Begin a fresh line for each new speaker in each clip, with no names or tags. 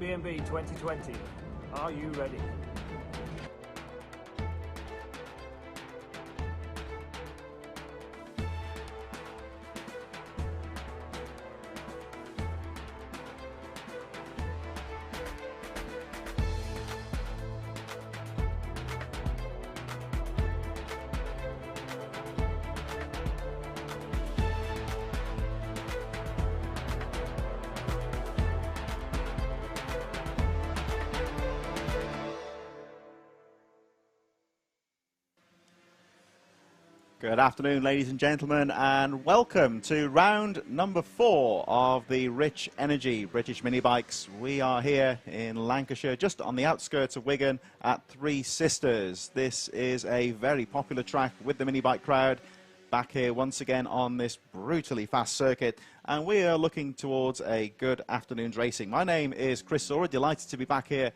BMB 2020. Are you ready?
Good afternoon, ladies and gentlemen, and welcome to round number 4 of the Rich Energy British Mini Bikes. We are here in Lancashire, just on the outskirts of Wigan at Three Sisters. This is a very popular track with the mini bike crowd, back here once again on this brutally fast circuit, and we are looking towards a good afternoon's racing. My name is Chris Sora, delighted to be back here.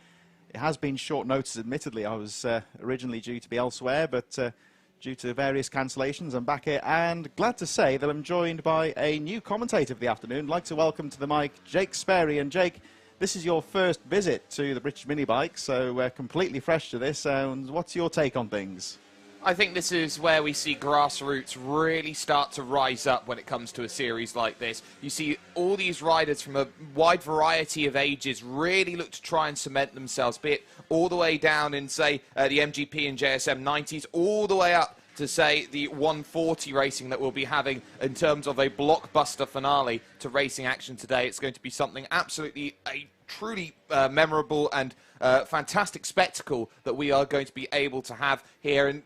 It has been short notice, admittedly. I was originally due to be elsewhere, but due to various cancellations, I'm back here, and glad to say that I'm joined by a new commentator of the afternoon. I'd like to welcome to the mic Jake Sperry. And Jake, this is your first visit to the British Mini Bike, so we're completely fresh to this. And what's your take on things?
I think this is where we see grassroots really start to rise up when it comes to a series like this. You see all these riders from a wide variety of ages really look to try and cement themselves, be it all the way down in, say, the MGP and JSM 90s, all the way up to, say, the 140 racing that we'll be having in terms of a blockbuster finale to racing action today. It's going to be something absolutely, a truly memorable and fantastic spectacle that we are going to be able to have here. And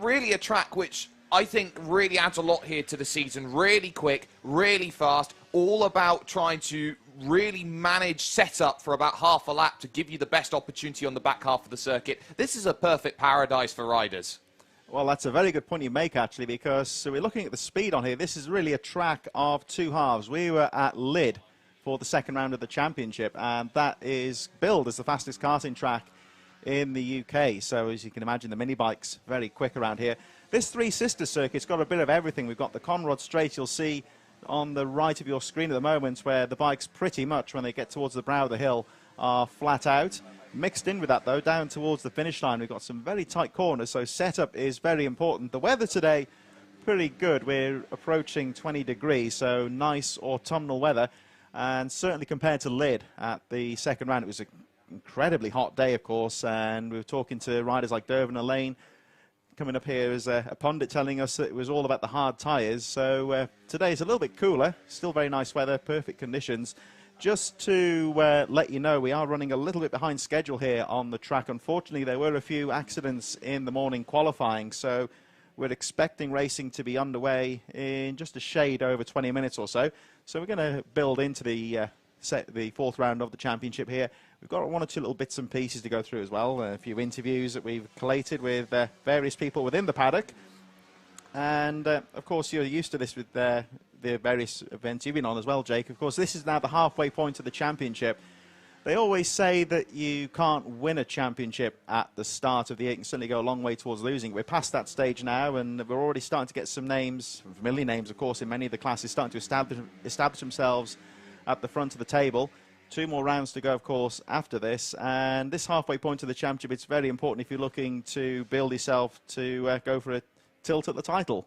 really a track which I think really adds a lot here to the season. Really quick, really fast, all about trying to really manage setup for about half a lap to give you the best opportunity on the back half of the circuit. This is a perfect paradise for riders.
Well, that's a very good point you make, actually, because we're looking at the speed on here. This is really a track of two halves. We were at Lydd for the second round of the championship, and that is billed as the fastest karting track in the UK. So as you can imagine, the mini bike's very quick around here. This Three Sisters circuit's got a bit of everything. We've got the Conrod Straight, you'll see on the right of your screen at the moment, where the bikes pretty much, when they get towards the brow of the hill, are flat out. Mixed in with that, though, down towards the finish line, we've got some very tight corners, so setup is very important. The weather today, pretty good. We're approaching 20 degrees, so nice autumnal weather. And certainly compared to Lydd at the second round, it was an incredibly hot day, of course, and we were talking to riders like Dervin Elaine. Coming up here is a pundit telling us that it was all about the hard tyres. So today is a little bit cooler, still very nice weather, perfect conditions. Just to let you know, we are running a little bit behind schedule here on the track. Unfortunately, there were a few accidents in the morning qualifying, so we're expecting racing to be underway in just a shade over 20 minutes or so. So we're going to build into the fourth round of the championship here. We've got one or two little bits and pieces to go through as well. A few interviews that we've collated with various people within the paddock. And, of course, you're used to this with the various events you've been on as well, Jake. Of course, this is now the halfway point of the championship. They always say that you can't win a championship at the start of the year. You can certainly go a long way towards losing. We're past that stage now, and we're already starting to get some names, familiar names, of course, in many of the classes, starting to establish themselves at the front of the table. 2 more rounds to go, of course, after this. And this halfway point of the championship, it's very important if you're looking to build yourself to go for a tilt at the title.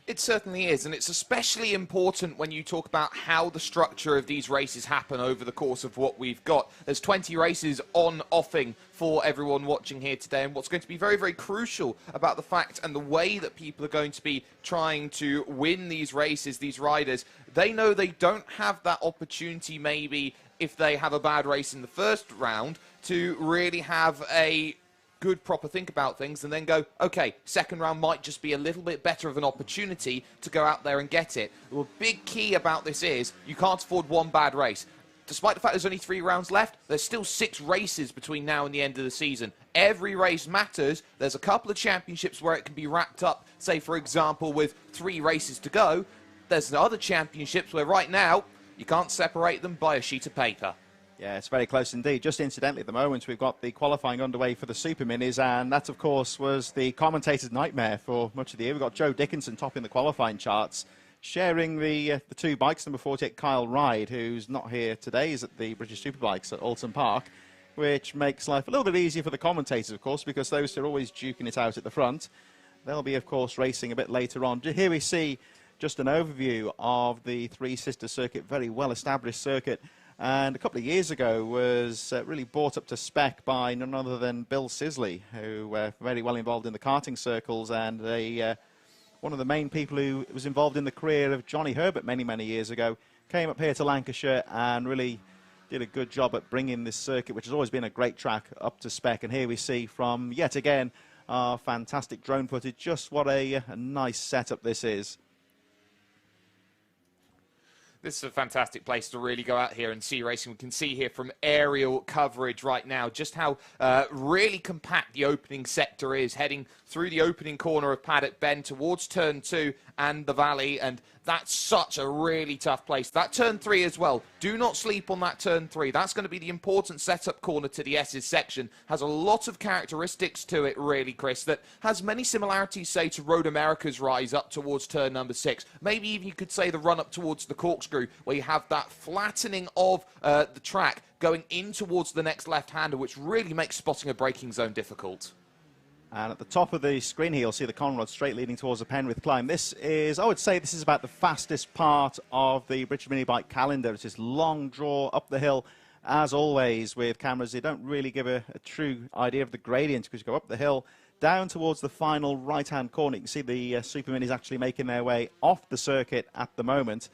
It certainly is, and it's especially important when you talk about how the structure of these races happen over the course of what we've got. There's 20 races offing for everyone watching here today, and what's going to be very, very crucial about the fact and the way that people are going to be trying to win these races, these riders, they know they don't have that opportunity maybe if they have a bad race in the first round to really have a good proper think about things and then go, okay, second round might just be a little bit better of an opportunity to go out there and get it. The big key about this is you can't afford one bad race. Despite the fact there's only 3 rounds left, there's still 6 races between now and the end of the season. Every race matters. There's a couple of championships where it can be wrapped up, say, for example, with 3 races to go. There's other championships where right now you can't separate them by a sheet of paper.
Yeah, it's very close indeed. Just incidentally, at the moment, we've got the qualifying underway for the Super Minis, and that, of course, was the commentator's nightmare for much of the year. We've got Joe Dickinson topping the qualifying charts. sharing the two bikes, number 48, Kyle Ryde, who's not here today, is at the British Superbikes at Alton Park, which makes life a little bit easier for the commentators, of course, because those who are always duking it out at the front, they'll be, of course, racing a bit later on. Here we see just an overview of the Three Sisters circuit, very well-established circuit, and a couple of years ago was really brought up to spec by none other than Bill Sisley, who very well involved in the karting circles, and one of the main people who was involved in the career of Johnny Herbert many, many years ago, came up here to Lancashire and really did a good job at bringing this circuit, which has always been a great track, up to spec. And here we see from, yet again, our fantastic drone footage, just what a nice setup this is.
This is a fantastic place to really go out here and see racing. We can see here from aerial coverage right now just how really compact the opening sector is, heading through the opening corner of Paddock Bend towards Turn 2 and the Valley, and that's such a really tough place. That Turn 3 as well. Do not sleep on that Turn 3. That's going to be the important setup corner to the S's section. Has a lot of characteristics to it, really, Chris, that has many similarities, say, to Road America's rise up towards turn number 6. Maybe even you could say the run up towards the corkscrew, where you have that flattening of the track going in towards the next left-hander, which really makes spotting a braking zone difficult.
And at the top of the screen here, you'll see the Conrod straight leading towards the Penrith climb. This is, I would say, this is about the fastest part of the British mini bike calendar. It's this long draw up the hill. As always, with cameras, they don't really give a true idea of the gradient, because you go up the hill, down towards the final right-hand corner. You can see the Super Minis actually making their way off the circuit at the moment.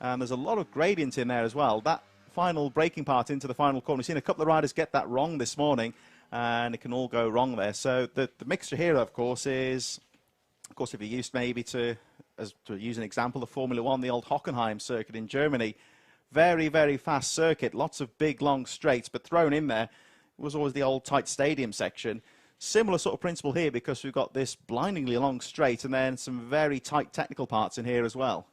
And there's a lot of gradient in there as well. That final braking part into the final corner, we've seen a couple of riders get that wrong this morning, and it can all go wrong there. So the mixture here, of course, is, of course, if you're used maybe to use an example, the Formula One, the old Hockenheim circuit in Germany, very, very fast circuit, lots of big, long straights, but thrown in there was always the old tight stadium section. Similar sort of principle here, because we've got this blindingly long straight and then some very tight technical parts in here as well.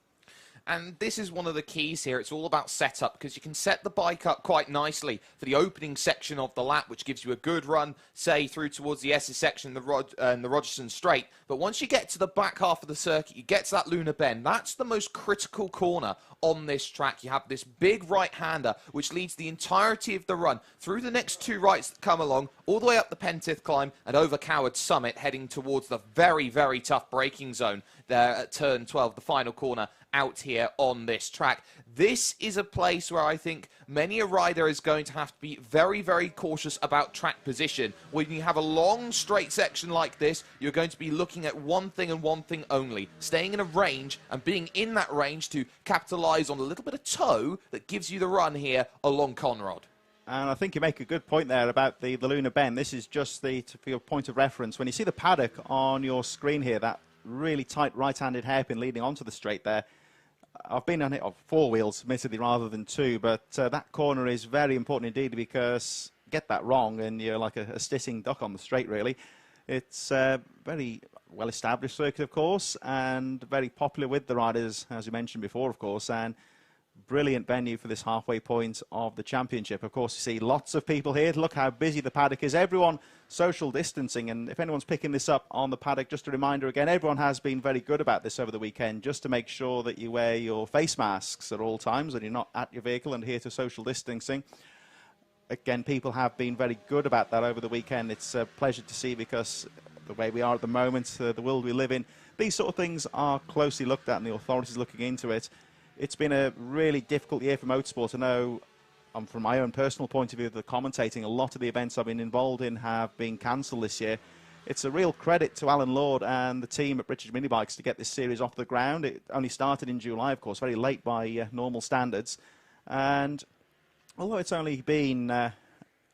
And this is one of the keys here. It's all about setup, because you can set the bike up quite nicely for the opening section of the lap, which gives you a good run, say, through towards the S's section and the Rogerson Straight. But once you get to the back half of the circuit, you get to that Lunar Bend. That's the most critical corner on this track. You have this big right-hander, which leads the entirety of the run through the next two rights that come along, all the way up the Pentith climb and over Coward Summit, heading towards the very, very tough braking zone there at turn 12, the final corner out here on this track. This is a place where I think many a rider is going to have to be very, very cautious about track position. When you have a long straight section like this, you're going to be looking at one thing and one thing only: staying in a range and being in that range to capitalize on a little bit of toe that gives you the run here along Conrod.
And I think you make a good point there about the Lunar Bend. This is just for your point of reference. When you see the paddock on your screen here, that really tight right-handed hairpin leading onto the straight there, I've been on it on four wheels, admittedly, rather than two, but that corner is very important indeed, because get that wrong and you're like a sitting duck on the straight, really. It's a very well-established circuit, of course, and very popular with the riders, as we mentioned before, of course, and brilliant venue for this halfway point of the championship. Of course, you see lots of people here. Look how busy the paddock is. Everyone social distancing, and if anyone's picking this up on the paddock, just a reminder again, everyone has been very good about this over the weekend, just to make sure that you wear your face masks at all times and you're not at your vehicle and adhere to social distancing. Again, people have been very good about that over the weekend. It's a pleasure to see, because the way we are at the moment, the world we live in, these sort of things are closely looked at and the authorities looking into it. It's been a really difficult year for motorsport. I know, from my own personal point of view, the commentating, a lot of the events I've been involved in have been cancelled this year. It's a real credit to Alan Lord and the team at British Mini Bikes to get this series off the ground. It only started in July, of course, very late by normal standards. And although it's only been a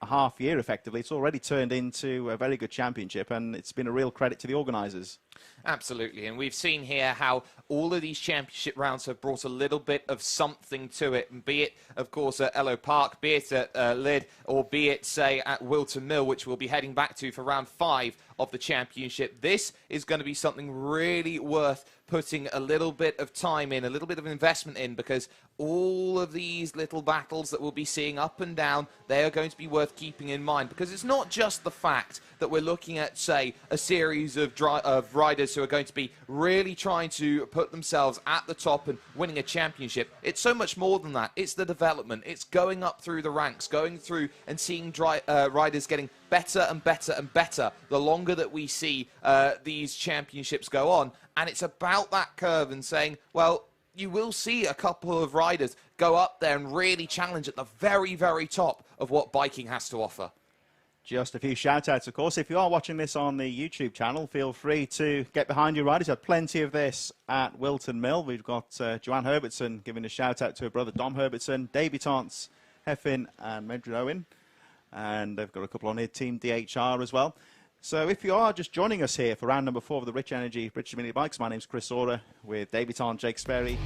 half year, effectively, it's already turned into a very good championship, and it's been a real credit to the organisers.
Absolutely, and we've seen here how all of these championship rounds have brought a little bit of something to it, and be it, of course, at Ello Park, be it at Lydd, or be it, say, at Wilton Mill, which we'll be heading back to for round 5 of the championship. This is going to be something really worth putting a little bit of time in, a little bit of investment in, because all of these little battles that we'll be seeing up and down, they are going to be worth keeping in mind, because it's not just the fact that we're looking at, say, a series of riders riders who are going to be really trying to put themselves at the top and winning a championship. It's so much more than that. It's the development. It's going up through the ranks, going through and seeing riders getting better and better and better the longer that we see these championships go on. And it's about that curve and saying, well, you will see a couple of riders go up there and really challenge at the very, very top of what biking has to offer.
Just a few shout-outs, of course. If you are watching this on the YouTube channel, feel free to get behind your riders. We've had plenty of this at Wilton Mill. We've got Joanne Herbertson giving a shout-out to her brother Dom Herbertson, debutantes Heffin and Medrid Owen. And they've got a couple on here, Team DHR as well. So if you are just joining us here for round number 4 of the Rich Energy British Mini Bikes, my name's Chris Ora with debutant Jake Sperry.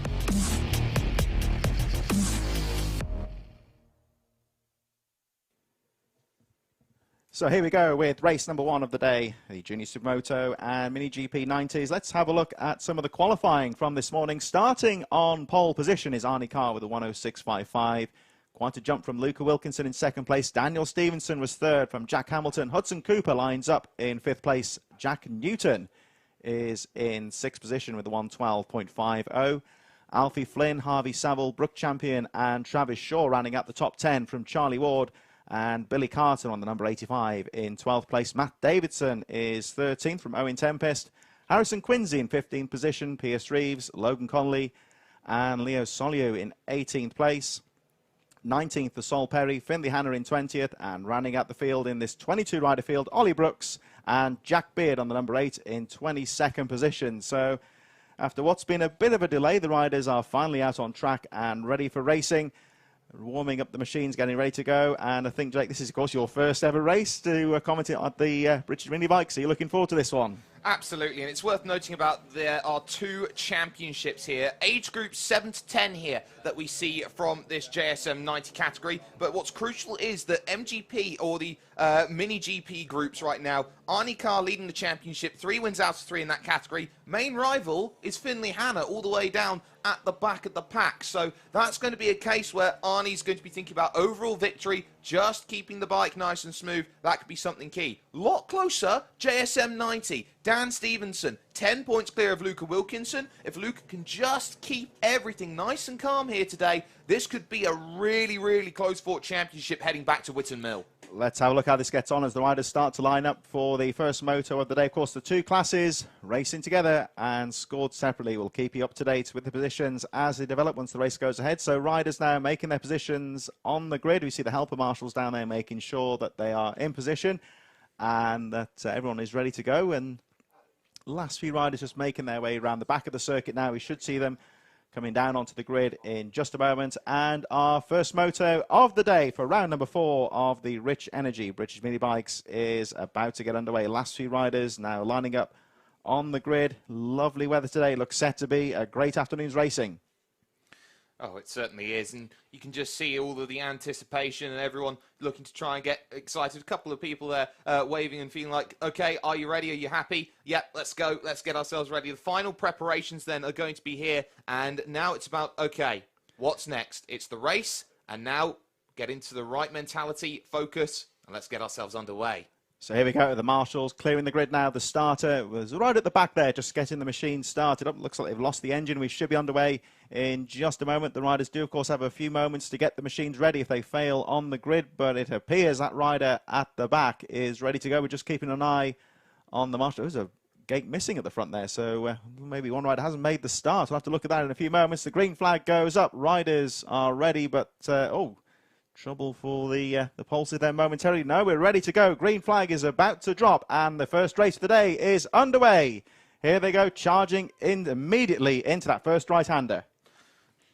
So here we go with race number 1 of the day, the Junior Supermoto and Mini GP 90s. Let's have a look at some of the qualifying from this morning. Starting on pole position is Arnie Carr with a 106.55. Quite a jump from Luca Wilkinson in second place. Daniel Stevenson was third from Jack Hamilton. Hudson Cooper lines up in fifth place. Jack Newton is in sixth position with a 112.50. Alfie Flynn, Harvey Saville, Brooke Champion and Travis Shaw rounding out the top 10 from Charlie Ward. And Billy Carter on the number 85 in 12th place. Matt Davidson is 13th from Owen Tempest. Harrison Quincy in 15th position. Pierce Reeves, Logan Connolly and Leo Soliu in 18th place. 19th for Sol Perry, Finley Hanna in 20th, and rounding out the field in this 22-rider field, Ollie Brooks and Jack Beard on the number 8 in 22nd position. So after what's been a bit of a delay, the riders are finally out on track and ready for racing. Warming up the machines, getting ready to go. And I think, Jake, this is, of course, your first ever race to comment on the British Mini Bikes. Are you looking forward to this one?
Absolutely, and it's worth noting about there are 2 championships here, age groups 7 to 10 here that we see from this JSM 90 category. But what's crucial is that MGP, or the Mini GP groups right now, Arnie Carr leading the championship, 3 wins out of 3 in that category. Main rival is Finley Hanna, all the way down at the back of the pack. So that's going to be a case where Arnie's going to be thinking about overall victory, just keeping the bike nice and smooth. That could be something key. Lot closer, JSM 90. Dan Stevenson, 10 points clear of Luca Wilkinson. If Luca can just keep everything nice and calm here today, this could be a really, really close-fought championship heading back to Whitton Mill.
Let's have a look how this gets on as the riders start to line up for the first moto of the day. Of course, the 2 classes racing together and scored separately. We'll keep you up to date with the positions as they develop once the race goes ahead. So riders now making their positions on the grid. We see the helper marshals down there making sure that they are in position and that everyone is ready to go. And last few riders just making their way around the back of the circuit now. We should see them coming down onto the grid in just a moment. And our first moto of the day for round number 4 of the Rich Energy British Mini Bikes is about to get underway. Last few riders now lining up on the grid. Lovely weather today. Looks set to be a great afternoon's racing.
Oh, it certainly is, and you can just see all of the anticipation and everyone looking to try and get excited. A couple of people there waving and feeling like, okay, are you ready? Are you happy? Yep, let's go. Let's get ourselves ready. The final preparations then are going to be here, and now it's about, okay, what's next? It's the race, and now get into the right mentality, focus, and let's get ourselves underway.
So here we go, the marshals clearing the grid now. The starter was right at the back there, just getting the machine started up. Looks like they've lost the engine. We should be underway in just a moment. The riders do, of course, have a few moments to get the machines ready if they fail on the grid, but it appears that rider at the back is ready to go. We're just keeping an eye on the marshal. There's a gate missing at the front there, so maybe one rider hasn't made the start. We'll have to look at that in a few moments. The green flag goes up. Riders are ready, but, trouble for the pulses there momentarily. No, we're ready to go. Green flag is about to drop, and the first race of the day is underway. Here they go, charging in immediately into that first right-hander.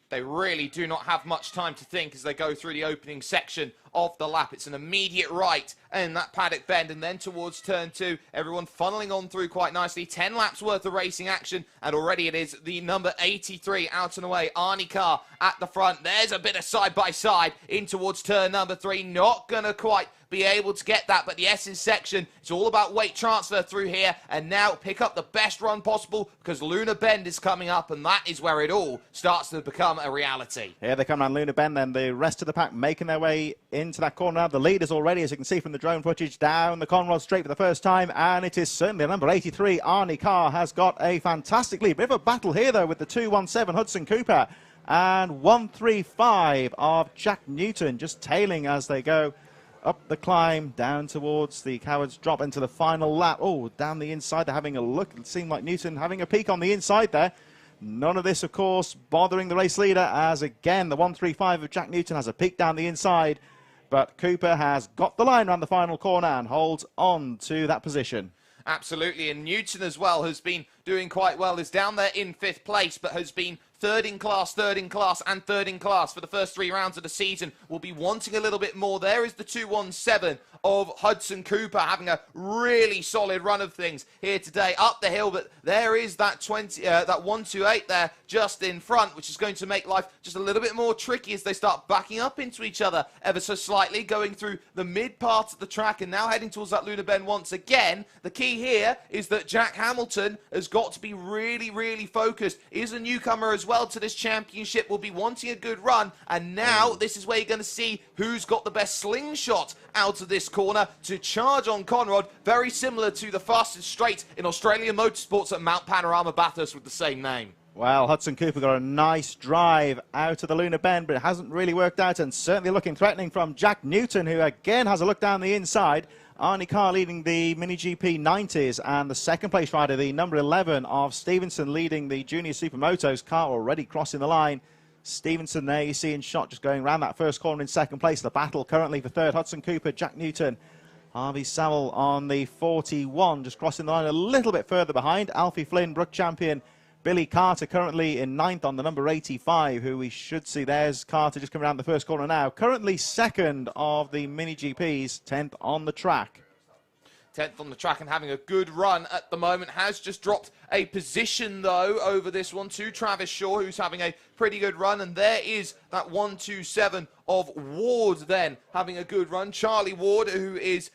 They really do not have much time to think as they go through the opening section of the lap. It's an immediate right and that paddock bend, and then towards turn 2, everyone funneling on through quite nicely. 10 laps worth of racing action, and already it is the number 83 out and away, Arnie Carr, at the front. There's a bit of side-by-side in towards turn number 3. Not going to quite be able to get that, but the S's section, it's all about weight transfer through here, and now pick up the best run possible, because Luna Bend is coming up, and that is where it all starts to become a reality.
Here they come around Luna Bend, then the rest of the pack making their way into that corner now. The leaders already, as you can see from the drone footage, down the Conrod straight for the first time, and it is certainly number 83, Arnie Carr, has got a fantastic lead. Bit of a battle here, though, with the 217 Hudson Cooper, and 135 of Jack Newton, just tailing as they go up the climb, down towards the Cowards drop into the final lap. Oh, down the inside, they're having a look. It seemed like Newton having a peek on the inside there. None of this, of course, bothering the race leader, as again, the 135 of Jack Newton has a peek down the inside. But Cooper has got the line around the final corner and holds on to that position.
Absolutely, and Newton as well has been doing quite well. Is down there in 5th place, but has been third in class, and third in class for the first 3 rounds of the season. Will be wanting a little bit more. There is the 217 of Hudson Cooper having a really solid run of things here today up the hill, but there is that 128 there just in front, which is going to make life just a little bit more tricky as they start backing up into each other ever so slightly, going through the mid part of the track and now heading towards that Luna Bend once again. The key here is that Jack Hamilton has got to be really focused. Is a newcomer as well to this championship, will be wanting a good run, and now this is where you're going to see who's got the best slingshot out of this corner to charge on Conrod, very similar to the fastest straight in Australian motorsports at Mount Panorama Bathurst with the same name.
Well, Hudson Cooper got a nice drive out of the Luna Bend, but it hasn't really worked out, and certainly looking threatening from Jack Newton, who again has a look down the inside. Arnie Carr leading the Mini GP 90s, and the second place rider, the number 11 of Stevenson, leading the Junior Supermotos. Carr already crossing the line. Stevenson there, you see in shot, just going around that first corner in second place. The battle currently for third, Hudson Cooper, Jack Newton. Harvey Sowell on the 41, just crossing the line a little bit further behind. Alfie Flynn, Brook champion. Billy Carter currently in 9th on the number 85, who we should see. There's Carter just coming around the first corner now. Currently second of the Mini GPs, 10th on the track.
10th on the track and having a good run at the moment. Has just dropped a position, though, over this one to Travis Shaw, who's having a pretty good run. And there is that 127 of Ward then having a good run. Charlie Ward, who is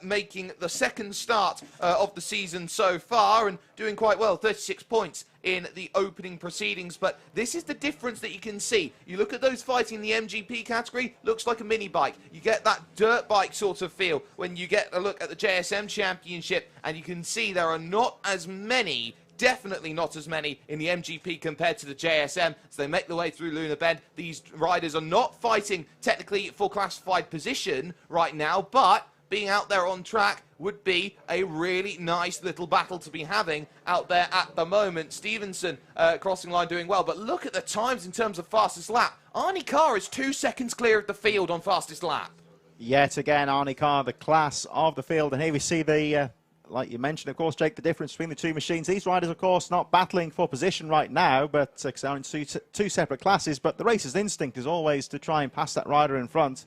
making the second start of the season so far and doing quite well, 36 points in the opening proceedings. But this is the difference that you can see. You look at those fighting in the MGP category, looks like a mini bike. You get that dirt bike sort of feel when you get a look at the JSM Championship, and you can see there are not as many, definitely not as many in the MGP compared to the JSM as they make their way through Luna Bend. These riders are not fighting technically for classified position right now, but being out there on track would be a really nice little battle to be having out there at the moment. Stevenson crossing line doing well, but look at the times in terms of fastest lap. Arnie Carr is 2 seconds clear of the field on fastest lap.
Yet again, Arnie Carr, the class of the field, and here we see the like you mentioned, of course, Jake, the difference between the two machines. These riders, of course, not battling for position right now, but they're in two separate classes. But the racer's instinct is always to try and pass that rider in front,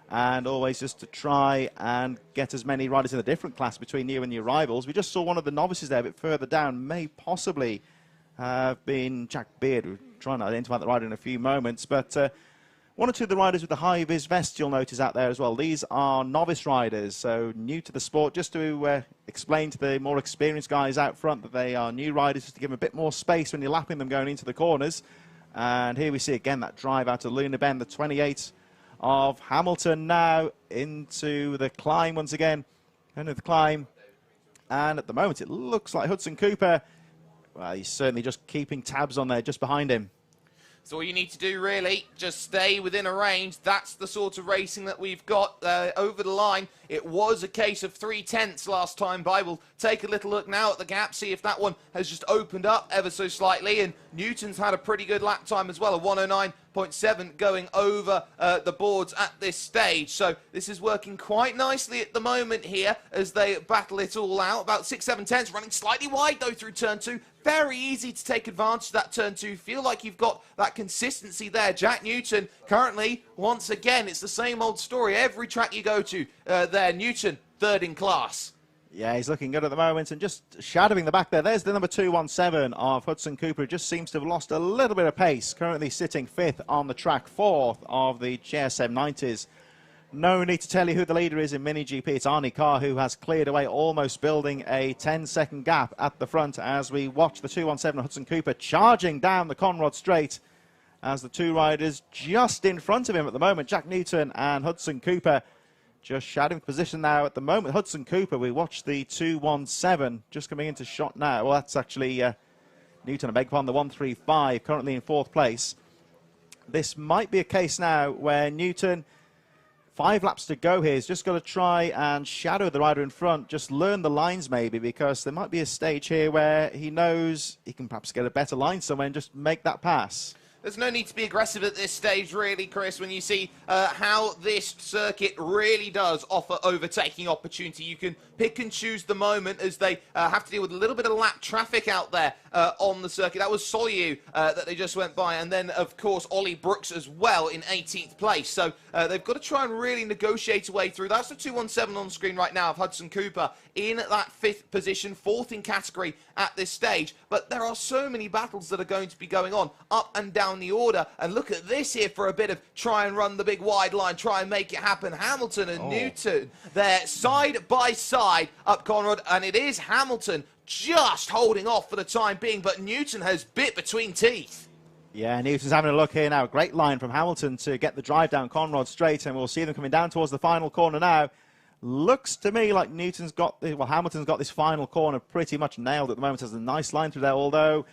and always just to try and get as many riders in a different class between you and your rivals. We just saw one of the novices there a bit further down, may possibly have been Jack Beard. We're trying to identify the rider in a few moments, but one or two of the riders with the high-vis vests you'll notice out there as well. These are novice riders, so new to the sport. Just to explain to the more experienced guys out front that they are new riders, just to give them a bit more space when you're lapping them going into the corners. And here we see again that drive out of Luna Bend, the 28 of Hamilton now into the climb once again. Into the climb. And at the moment it looks like Hudson Cooper, well, he's certainly just keeping tabs on there just behind him.
So all you need to do, really, just stay within a range. That's the sort of racing that we've got over the line. It was a case of 3/10 last time by. We'll take a little look now at the gap, see if that one has just opened up ever so slightly. And Newton's had a pretty good lap time as well, a 109.7 going over the boards at this stage. So this is working quite nicely at the moment here as they battle it all out. About 6-7 tenths, running slightly wide, though, through turn 2. Very easy to take advantage of that turn 2. Feel like you've got that consistency there. Jack Newton currently, once again, it's the same old story. Every track you go to there, Newton, third in class.
Yeah, he's looking good at the moment and just shadowing the back there. There's the number 217 of Hudson Cooper, who just seems to have lost a little bit of pace. Currently sitting 5th on the track, 4th of the JSM 90s. No need to tell you who the leader is in Mini GP. It's Arnie Carr, who has cleared away, almost building a 10-second gap at the front as we watch the 217 Hudson Cooper charging down the Conrod Straight, as the two riders just in front of him at the moment, Jack Newton and Hudson Cooper, just shadowing position now at the moment. Hudson Cooper, we watch the 217 just coming into shot now. Well, that's actually Newton, I beg your pardon, the 135, currently in 4th place. This might be a case now where Newton, 5 laps to go here, he's just got to try and shadow the rider in front, just learn the lines maybe, because there might be a stage here where he knows he can perhaps get a better line somewhere and just make that pass.
There's no need to be aggressive at this stage, really, Chris, when you see how this circuit really does offer overtaking opportunity. You can pick and choose the moment as they have to deal with a little bit of lap traffic out there on the circuit. That was Solyu that they just went by, and then, of course, Ollie Brooks as well in 18th place. So they've got to try and really negotiate a way through. That's the 217 on screen right now of Hudson Cooper in that 5th position, 4th in category at this stage. But there are so many battles that are going to be going on up and down the order, and look at this here for a bit of try and run the big wide line, try and make it happen. Hamilton and Newton, they're side by side up Conrad, and it is Hamilton just holding off for the time being, but Newton has bit between teeth.
Yeah, Newton's having a look here now. Great line from Hamilton to get the drive down Conrad Straight, and we'll see them coming down towards the final corner now. Looks to me like Hamilton's got this final corner pretty much nailed at the moment. Has a nice line through there, although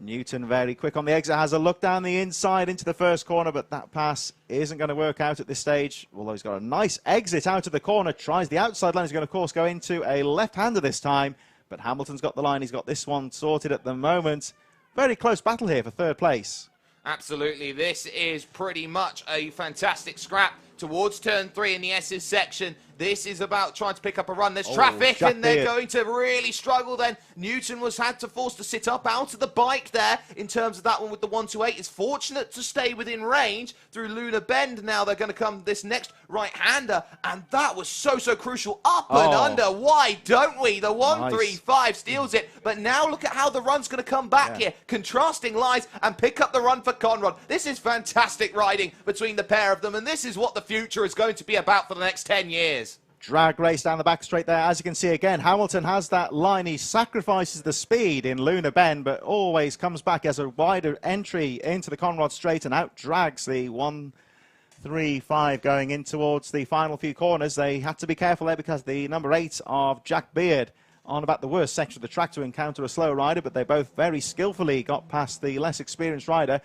Newton very quick on the exit, has a look down the inside into the first corner, but that pass isn't going to work out at this stage. Although he's got a nice exit out of the corner, tries the outside line. He's going to, of course, go into a left-hander this time, but Hamilton's got the line. He's got this one sorted at the moment. Very close battle here for 3rd place.
Absolutely. This is pretty much a fantastic scrap towards turn 3 in the S's section. This is about trying to pick up a run. There's traffic, and they're going to really struggle then. Newton had to force to sit up out of the bike there in terms of that one with the 128. It's fortunate to stay within range through Luna Bend. Now they're going to come this next right-hander, and that was so crucial. Up and under. Why don't we? The 135 steals it, but now look at how the run's going to come back here. Contrasting lines and pick up the run for Conrad. This is fantastic riding between the pair of them, and this is what the future is going to be about for the next 10 years.
Drag race down the back straight there. As you can see again, Hamilton has that line. He sacrifices the speed in Luna Bend, but always comes back as a wider entry into the Conrad Straight and out drags the 135 going in towards the final few corners. They had to be careful there because the number 8 of Jack Beard on about the worst section of the track to encounter a slow rider, but they both very skillfully got past the less experienced rider.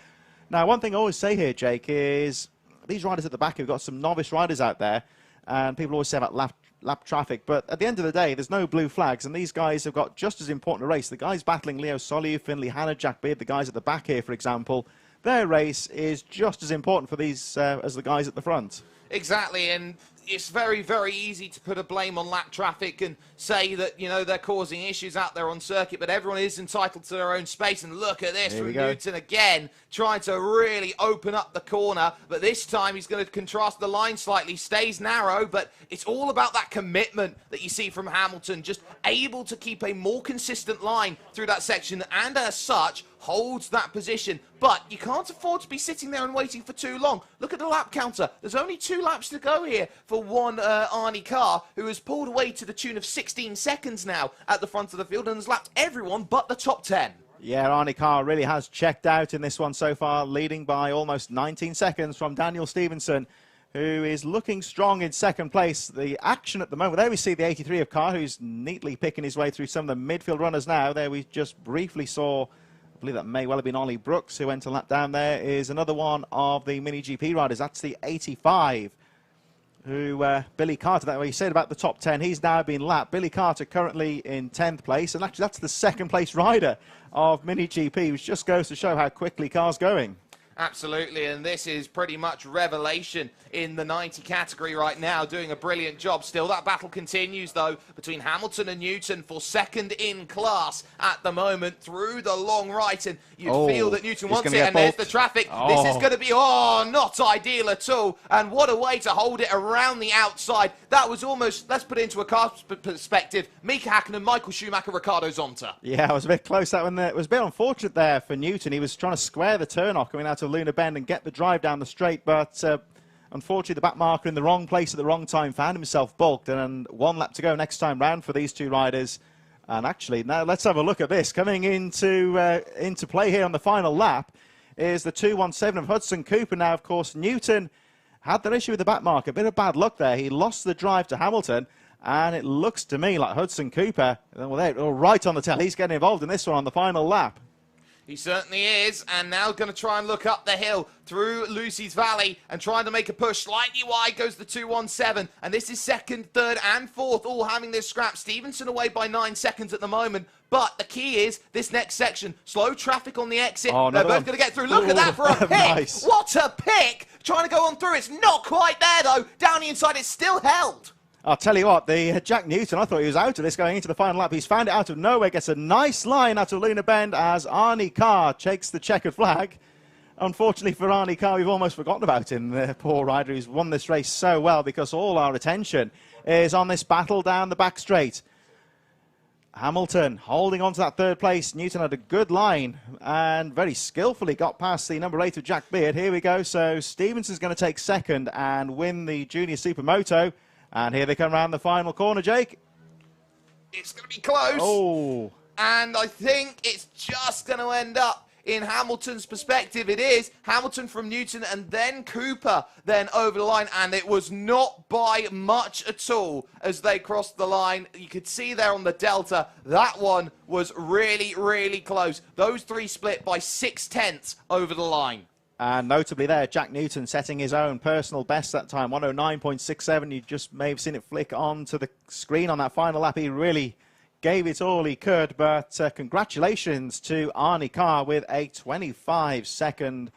Now, one thing I always say here, Jake, is these riders at the back have got some novice riders out there, and people always say about lap traffic, but at the end of the day, there's no blue flags, and these guys have got just as important a race. The guys battling Leo Solyu, Finley Hanna, Jack Beard, the guys at the back here, for example, their race is just as important for these as the guys at the front.
Exactly, and it's very easy to put a blame on lap traffic and say that, you know, they're causing issues out there on circuit, but everyone is entitled to their own space. And look at this from Newton again, trying to really open up the corner, but this time he's going to contrast the line slightly, stays narrow, but it's all about that commitment that you see from Hamilton, just able to keep a more consistent line through that section, and as such holds that position. But you can't afford to be sitting there and waiting for too long. Look at the lap counter. There's only 2 laps to go here for one Arnie Carr, who has pulled away to the tune of 16 seconds now at the front of the field and has lapped everyone but the top 10.
Yeah, Arnie Carr really has checked out in this one so far, leading by almost 19 seconds from Daniel Stevenson, who is looking strong in 2nd place. The action at the moment, there we see the 83 of Carr, who's neatly picking his way through some of the midfield runners now. There we just briefly saw, I believe that may well have been Ollie Brooks, who went a lap down. There is another one of the Mini GP riders. That's the 85, who Billy Carter, that way you said about the top 10, he's now been lapped. Billy Carter currently in 10th place, and actually that's the 2nd place rider of Mini GP, which just goes to show how quickly Carr's going.
Absolutely, and this is pretty much revelation in the 90 category right now, doing a brilliant job still. That battle continues, though, between Hamilton and Newton for second in class at the moment through the long right, and you'd feel that Newton wants it, and there's the traffic. This is going to be, not ideal at all, and what a way to hold it around the outside. That was almost, let's put it into a car perspective, Mika Hakkinen, Michael Schumacher, Ricardo Zonta.
Yeah, it was a bit close, that one there. It was a bit unfortunate there for Newton. He was trying to square the turn-off coming out of Luna Bend and get the drive down the straight, but unfortunately the back marker in the wrong place at the wrong time found himself bulked, and 1 lap to go next time round for these two riders. And actually, now let's have a look at this. Coming into play here on the final lap is the 217 of Hudson Cooper. Now, of course, Newton had that issue with the back marker. A bit of bad luck there. He lost the drive to Hamilton, and it looks to me like Hudson Cooper, well, they're all right on the tail. He's getting involved in this one on the final lap.
He certainly is, and now going to try and look up the hill through Lucy's Valley and trying to make a push. Slightly wide goes the 217, and this is second, third, and fourth, all having this scrap. Stevenson away by 9 seconds at the moment, but the key is this next section. Slow traffic on the exit. They're both going to get through. Look at that for a pick.
Nice.
What a pick. Trying to go on through. It's not quite there, though. Down the inside, it's still held.
I'll tell you what, the Jack Newton, I thought he was out of this going into the final lap. He's found it out of nowhere, gets a nice line out of Luna Bend as Arnie Carr takes the checkered flag. Unfortunately for Arnie Carr, we've almost forgotten about him, the poor rider who's won this race so well, because all our attention is on this battle down the back straight. Hamilton holding on to that third place. Newton had a good line and very skillfully got past the number 8 of Jack Beard. Here we go. So Stevenson's going to take second and win the Junior Supermoto. And here they come around the final corner, Jake.
It's going to be close.
Oh.
And I think it's just going to end up in Hamilton's perspective. It is Hamilton from Newton and then Cooper then over the line. And it was not by much at all as they crossed the line. You could see there on the Delta, that one was really, really close. Those three split by 6/10 over the line.
And notably there, Jack Newton setting his own personal best that time, 109.67. You just may have seen it flick onto the screen on that final lap. He really gave it all he could, but congratulations to Arnie Carr with a 25-second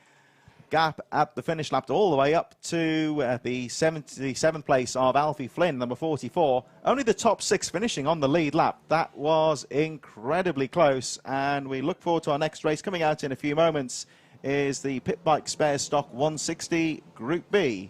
gap at the finish lap, all the way up to the 77th place of Alfie Flynn, number 44. Only the top 6 finishing on the lead lap. That was incredibly close, and we look forward to our next race coming out in a few moments. Is the Pit Bike Spares Stock 160 Group B.